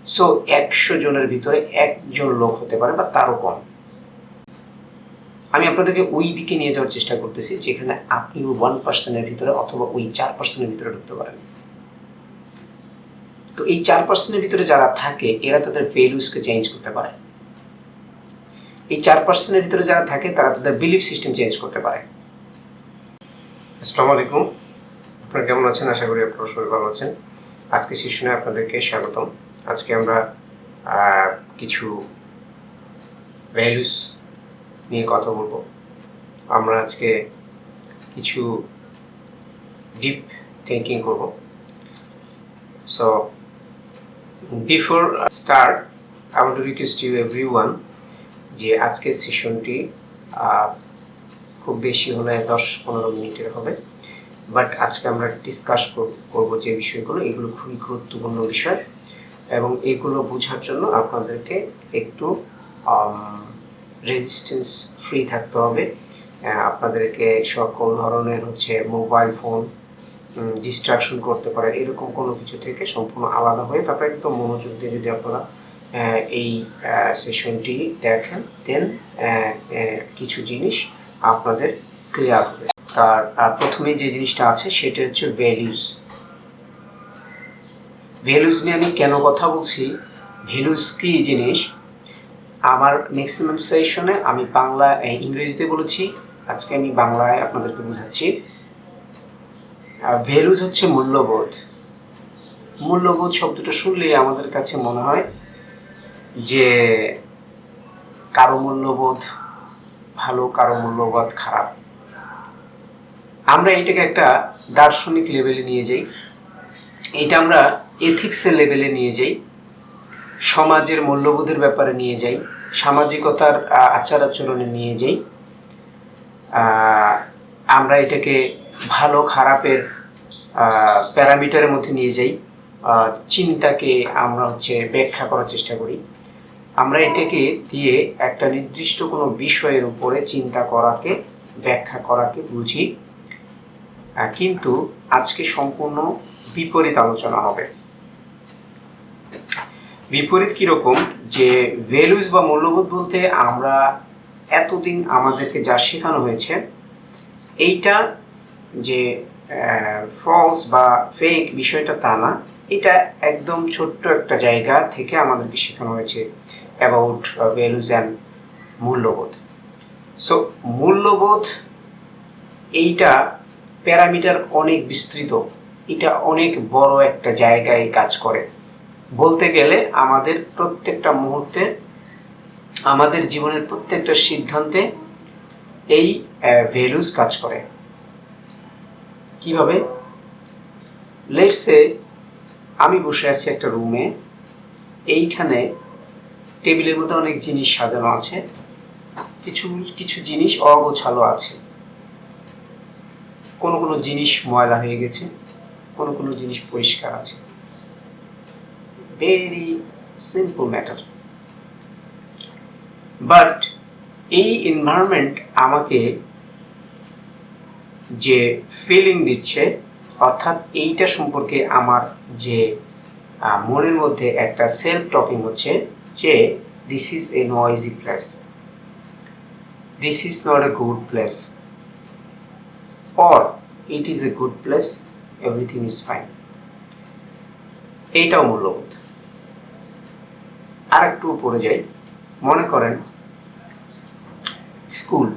So 100 জনের ভিতরে একজন লোক হতে পারে বা তারও কম। আমি আপনাদেরকে ওই দিকে নিয়ে যাওয়ার চেষ্টা করতেছি যেখানে আপনি ওই 1% ভিতরে অথবা ওই 4% ভিতরে ঢুকতে পারেন। তো এই 4% ভিতরে যারা থাকে এরা তাদের ভ্যালুসকে চেঞ্জ করতে পারে। এই 4% ভিতরে যারা থাকে তারা তাদের বিলিফ সিস্টেম চেঞ্জ করতে পারে। আসসালামু আলাইকুম, আপনারা কেমন আছেন? আশা করি আপনারা সবাই ভালো আছেন। আজকে সেশনে আপনাদেরকে স্বাগতম। আজকে আমরা কিছু ভ্যালুস নিয়ে কথা বলবো। আমরা আজকে কিছু ডিপ থিঙ্কিং করব। So before start I want to request you everyone যে আজকের সেশনটি খুব বেশি হলে 10-15 মিনিটের হবে, বাট আজকে আমরা ডিসকাস করব যে বিষয়গুলো, এগুলো খুবই গুরুত্বপূর্ণ বিষয় এবং এগুলো বোঝার জন্য আপনাদেরকে একটু রেজিস্ট্যান্স ফ্রি থাকতে হবে। আপনাদেরকে সকল ধরনের মোবাইল ফোন ডিস্ট্রাকশন করতে পারে এরকম কোনো কিছু থেকে সম্পূর্ণ আলাদা হয়ে তারপরে একদম মনোযোগ দিয়ে যদি আপনারা এই সেশনটি দেখেন, দেন কিছু জিনিস আপনাদের ক্লিয়ার হবে। তার প্রথমে যে জিনিসটা আছে সেটা হচ্ছে ভ্যালুস। ভ্যালুস নিয়ে আমি কেন কথা বলছি, ভ্যালুস কি জিনিস, আমার ম্যাক্সিমাম সেশনে আমি বাংলা ইংরেজিতে বলেছি, আজকে আমি বাংলায় আপনাদেরকে বোঝাচ্ছি। ভ্যালুস হচ্ছে মূল্যবোধ। মূল্যবোধ শব্দটা শুনলেই আমাদের কাছে মনে হয় যে কারো মূল্যবোধ ভালো, কারো মূল্যবোধ খারাপ। আমরা এটাকে একটা দার্শনিক লেভেলে নিয়ে যাই, এটা আমরা এথিক্সের লেভেলে নিয়ে যাই, সমাজের মূল্যবোধের ব্যাপারে নিয়ে যাই, সামাজিকতার আচার আচরণে নিয়ে যাই। আমরা এটাকে ভালো খারাপের প্যারামিটারের মধ্যে নিয়ে যাই। চিন্তাকে আমরা ব্যাখ্যা করার চেষ্টা করি। আমরা এটাকে দিয়ে একটা নির্দিষ্ট কোনো বিষয়ের উপরে চিন্তা করাকে, ব্যাখ্যা করাকে বুঝি। কিন্তু আজকে সম্পূর্ণ বিপরীত আলোচনা হবে। বিপরীত কীরকম, যে ভ্যালুস বা মূল্যবোধ বলতে আমরা এতদিন আমাদেরকে যা শেখানো হয়েছে এইটা যে ফলস বা ফেক বিষয়টা তা না, এটা একদম ছোট্ট একটা জায়গা থেকে আমাদেরকে শেখানো হয়েছে অ্যাবাউট ভ্যালুস অ্যান্ড মূল্যবোধ। সো মূল্যবোধ এইটা প্যারামিটার অনেক বিস্তৃত, এটা অনেক বড় একটা জায়গায় কাজ করে। বলতে গেলে আমাদের প্রত্যেকটা মুহূর্তে, আমাদের জীবনের প্রত্যেকটা সিদ্ধান্তে এই ভ্যালুস কাজ করে। কিভাবে? লেটস সে আমি বসে আছি একটা রুমে, এইখানে টেবিলের মধ্যে অনেক জিনিস সাজানো আছে, কিছু কিছু জিনিস অগোছালো আছে, কোনো কোনো জিনিস ময়লা হয়ে গেছে, কোনো কোনো জিনিস পরিষ্কার আছে। ভেরি সিম্পল ম্যাটার, বাট এই এনভায়রনমেন্ট আমাকে যে ফিলিং দিচ্ছে, অর্থাৎ এইটা সম্পর্কে আমার যে মনের মধ্যে একটা সেলফ টকিং হচ্ছে যে this is a noisy place, this is not a good place, or it is a good place, everything is fine. এইটাও মূল্যবোধ। আর একটু উপরে যাই, মনে করেন স্কুল,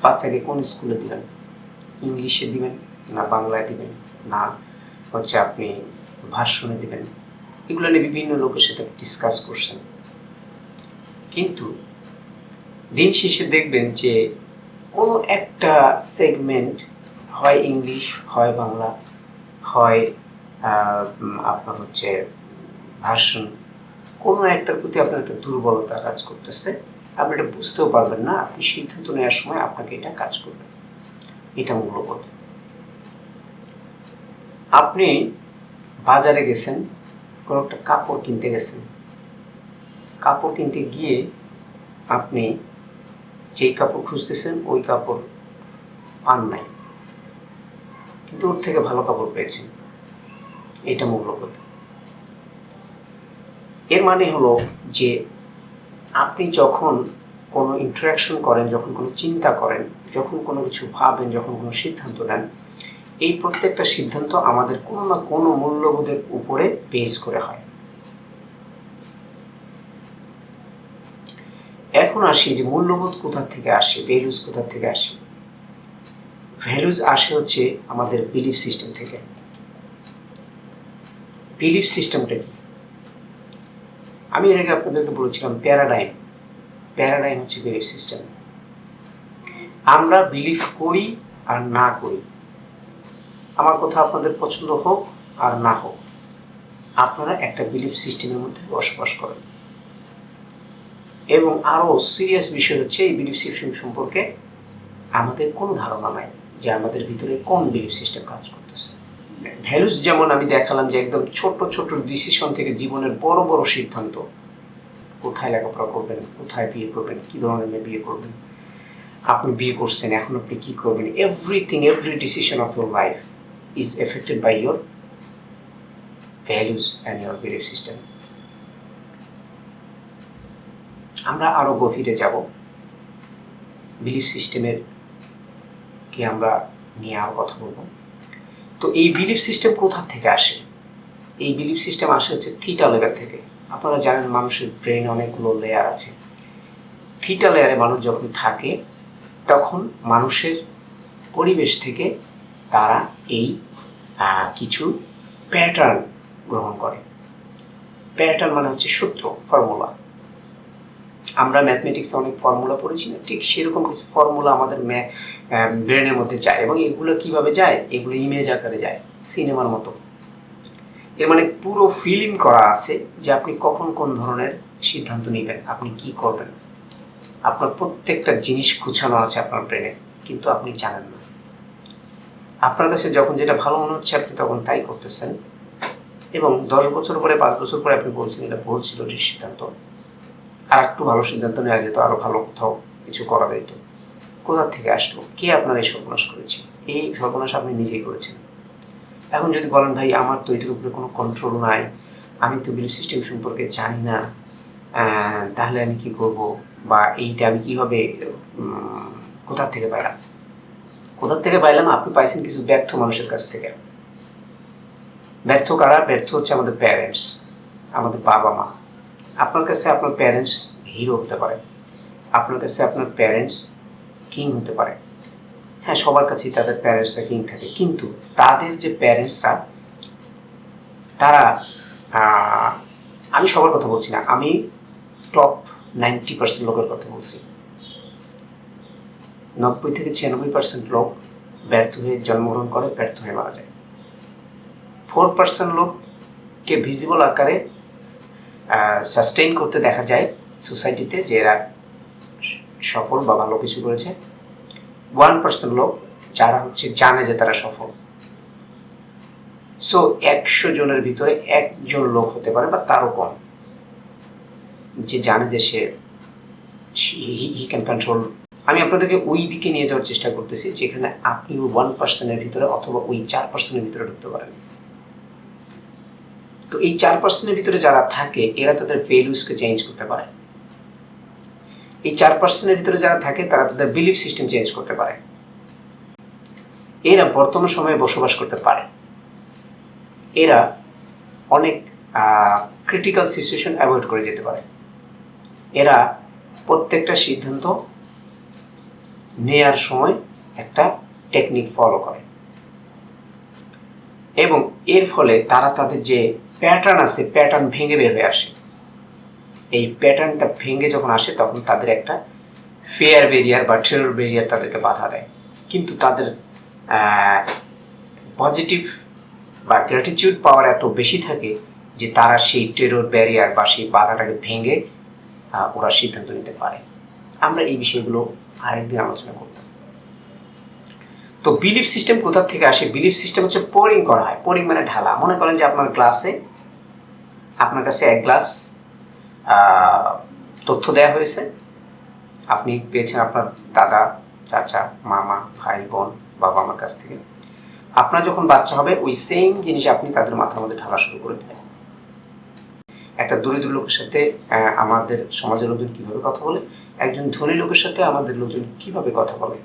বাচ্চাকে কোন স্কুলে দিবেন? ইংলিশে দিবেন না বাংলায় দিবেন না আপনি ভার্সনে দিবেন? এগুলো নিয়ে বিভিন্ন লোকের সাথে ডিসকাস করছেন, কিন্তু দিন শেষে দেখবেন যে কোনো একটা সেগমেন্ট হয় ইংলিশ, হয় বাংলা, হয় আপনার ভার্সন, কোনো একটার প্রতি আপনার একটা দুর্বলতা কাজ করতেছে। আপনি এটা বুঝতেও পারবেন না, আপনি সিদ্ধান্ত নেওয়ার সময় আপনাকে এটা কাজ করবে। এটা মূল্যবোধ। আপনি বাজারে গেছেন, কোনো একটা কাপড় কিনতে গেছেন, কাপড় কিনতে গিয়ে আপনি যেই কাপড় খুঁজতেছেন ওই কাপড় পান নাই, কিন্তু ওর থেকে ভালো কাপড় পেয়েছেন। এটা মূল্যবোধ। এর মানে হলো যে আপনি যখন কোনো ইন্টারাকশন করেন, যখন কোনো চিন্তা করেন, যখন কোনো কিছু ভাবেন, যখন কোনো সিদ্ধান্ত নেন, এই প্রত্যেকটা সিদ্ধান্ত আমাদের কোনো না কোনো মূল্যবোধের উপরে বেস করে হয়। এখন আসি যে মূল্যবোধ কোথা থেকে আসে, ভ্যালুজ কোথা থেকে আসে। ভ্যালুজ আসে হচ্ছে আমাদের বিলিফ সিস্টেম থেকে। বিলিফ সিস্টেমটা কি? আমি এর আগে আপনাদেরকে বলেছিলাম প্যারাডাইম হচ্ছে বিলিফ সিস্টেম। আমরা বিলিভ করি আর না করি, আমার কথা আপনাদের পছন্দ হোক আর না হোক, আপনারা একটা বিলিফ সিস্টেমের মধ্যে বসবাস করেন। এবং আরও সিরিয়াস বিষয় হচ্ছে এই বিলিফ সিস্টেম সম্পর্কে আমাদের কোনো ধারণা নাই যে আমাদের ভিতরে কোন বিলিফ সিস্টেম কাজ করতেছে। ভ্যালুস যেমন আমি দেখালাম যে একদম ছোট ছোট ডিসিশন থেকে জীবনের বড় বড় সিদ্ধান্ত, কোথায় লেখাপড়া করবেন, কোথায় বিয়ে করবেন, কী ধরনের মেয়ে বিয়ে করবেন, আপনি বিয়ে করছেন এখন আপনি কী করবেন, every decision of your life is affected by your values and your belief system. আমরা আরও গভীরে যাব, বিলিফ সিস্টেমের কি আমরা নিয়ে আরও কথা বলব। তো এই বিলিফ সিস্টেম কোথা থেকে আসে? এই বিলিফ সিস্টেম আসে হচ্ছে থিটা লেভেল থেকে। আপনারা জানেন মানুষের ব্রেনে অনেকগুলো লেয়ার আছে। থিটা লেয়ারে মানুষ যখন থাকে তখন মানুষের পরিবেশ থেকে তারা এই কিছু প্যাটার্ন গ্রহণ করে। প্যাটার্ন মানে হচ্ছে সূত্র, ফর্মুলা। আমরা ম্যাথমেটিক্সে অনেক ফর্মুলা পড়েছি না, ঠিক সেরকম কিছু ফর্মুলা আমাদের ব্রেনের মধ্যে যায়। এবং এগুলো কিভাবে যায়? এগুলো ইমেজ আকারে যায়, সিনেমার মতো। এর মানে পুরো ফিল্ম করা আছে যে আপনি কখন কোন ধরনের সিদ্ধান্ত নেবেন, আপনি কি করবেন। আপনার প্রত্যেকটা জিনিস গুছানো আছে আপনার ব্রেনে, কিন্তু আপনি জানেন না। আপনার কাছে যখন যেটা ভালো মনে হচ্ছে আপনি তখন তাই করতেছেন, এবং 10 বছর পরে 5 বছর পরে আপনি বলছেন এটা ভুল ছিল সিদ্ধান্ত, আর একটু ভালো সিদ্ধান্ত নেওয়া যেত, আরও ভালো কোথাও কিছু করা যেত। কোথা থেকে আসলো? কে আপনার এই সর্বনাশ করেছে? এই সর্বনাশ আপনি নিজেই করেছেন। এখন যদি বলেন ভাই আমার তো এটার উপরে কোনো কন্ট্রোল নাই, আমি তো বিলিফ সিস্টেম সম্পর্কে জানি না, তাহলে আমি কি করব, বা এইটা আমি কীভাবে কোথার থেকে পাইলাম? কোথার থেকে পাইলাম? আপনি পাইছেন কিছু ব্যর্থ মানুষের কাছ থেকে। ব্যর্থ কারা? ব্যর্থ হচ্ছে আমাদের প্যারেন্টস, আমাদের বাবা মা। আপনার কাছে আপনার প্যারেন্টস হিরো হতে পারে, আপনার কাছে আপনার প্যারেন্টস কিং হতে পারে। হ্যাঁ, সবার কাছেই তাদের প্যারেন্টসরা কিং থাকে, কিন্তু তাদের যে প্যারেন্টসরা তারা, আমি সবার কথা বলছি না, আমি টপ 90% লোকের কথা বলছি। 90 থেকে 96% লোক ব্যর্থ হয়ে জন্মগ্রহণ করে, ব্যর্থ হয়ে মারা যায়। 4% লোককে ভিজিবল আকারে সাস্টেইন করতে দেখা যায় সোসাইটিতে, যে এরা সফল বা ভালো কিছু করেছে। 1% লোক যারা হচ্ছে জানে যে তারা সফল। সো 100 জনের ভিতরে 1 জন লোক হতে পারে বা তারও কম, যে জানে যে সে হি ক্যান কন্ট্রোল। আমি আপনাদেরকে ওই দিকে নিয়ে যাওয়ার চেষ্টা করতেছি যেখানে আপনি ওই 1%-এর ভিতরে অথবা ওই 4%-এর ভিতরে ঢুকতে পারেন। তো এই 4%-এর ভিতরে যারা থাকে এরা তাদের ভ্যালুসকে চেঞ্জ করতে পারে। এই 4%-এর ভিতরে যারা থাকে তারা তাদের বিলিফ সিস্টেম চেঞ্জ করতে পারে। এরা বর্তমান সময়ে বসবাস করতে পারে। এরা অনেক ক্রিটিক্যাল সিচুয়েশন অ্যাভয়েড করে যেতে পারে। এরা প্রত্যেকটা সিদ্ধান্ত নেয়ার সময় একটা টেকনিক ফলো করে, এবং এর ফলে তারা তাদের যে প্যাটার্ন আছে প্যাটার্ন ভেঙে বের হয়ে আসে। এই প্যাটার্নটা ভেঙে যখন আসে তখন তাদের একটা ফেয়ার ব্যারিয়ার বা টেরর ব্যারিয়ার তাদেরকে বাধা দেয়। কিন্তু তাদের পজিটিভ বা গ্র্যাটিটিউড পাওয়ার এত বেশি থাকে যে তারা সেই টেরর ব্যারিয়ার বা সেই বাধাটাকে ভেঙে ওরা সিদ্ধান্ত নিতে পারে। আমরা এই বিষয়গুলো আরেকদিন আলোচনা করব। তো বিলিফ সিস্টেম কোথা থেকে আসে? বিলিফ সিস্টেম হচ্ছে পোরিং করা হয়। পোরিং মানে ঢালা। মনে করেন যে আপনার গ্লাসে, আপনার কাছে 1 গ্লাস তথ্য দেওয়া হয়েছে, আপনি পেয়েছেন আপনার দাদা, চাচা, মামা, ভাই, বোন, বাবা মার কাছ থেকে। আপনার যখন বাচ্চা হবে ওই সেম জিনিস আপনি তাদের মাথার মধ্যে ঢালা শুরু করে দেবেন। একটা দরিদ্র লোকের সাথে আমাদের সমাজের লোকজন কীভাবে কথা বলে, একজন ধনী লোকের সাথে আমাদের লোকজন কীভাবে কথা বলে।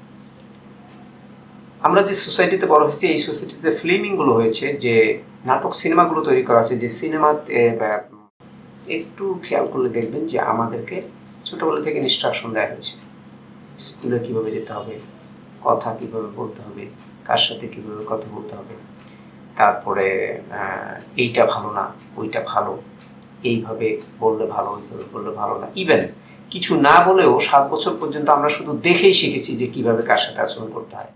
আমরা যে সোসাইটিতে বড় হয়েছি, এই সোসাইটিতে ফিল্মিংগুলো হয়েছে, যে নাটক সিনেমাগুলো তৈরি করা আছে, যে সিনেমাতে একটু খেয়াল করলে দেখবেন যে আমাদেরকে ছোটোবেলা থেকে ইনস্ট্রাকশন দেওয়া হয়েছে, স্কুলে কীভাবে যেতে হবে, কথা কীভাবে বলতে হবে, কার সাথে কীভাবে কথা বলতে হবে, তারপরে এইটা ভালো না, ওইটা ভালো, এইভাবে বললে ভালো, ওইভাবে বললে ভালো না। ইভেন কিছু না বলেও 7 বছর পর্যন্ত আমরা শুধু দেখেই শিখেছি যে কীভাবে কার সাথে আচরণ করতে হয়।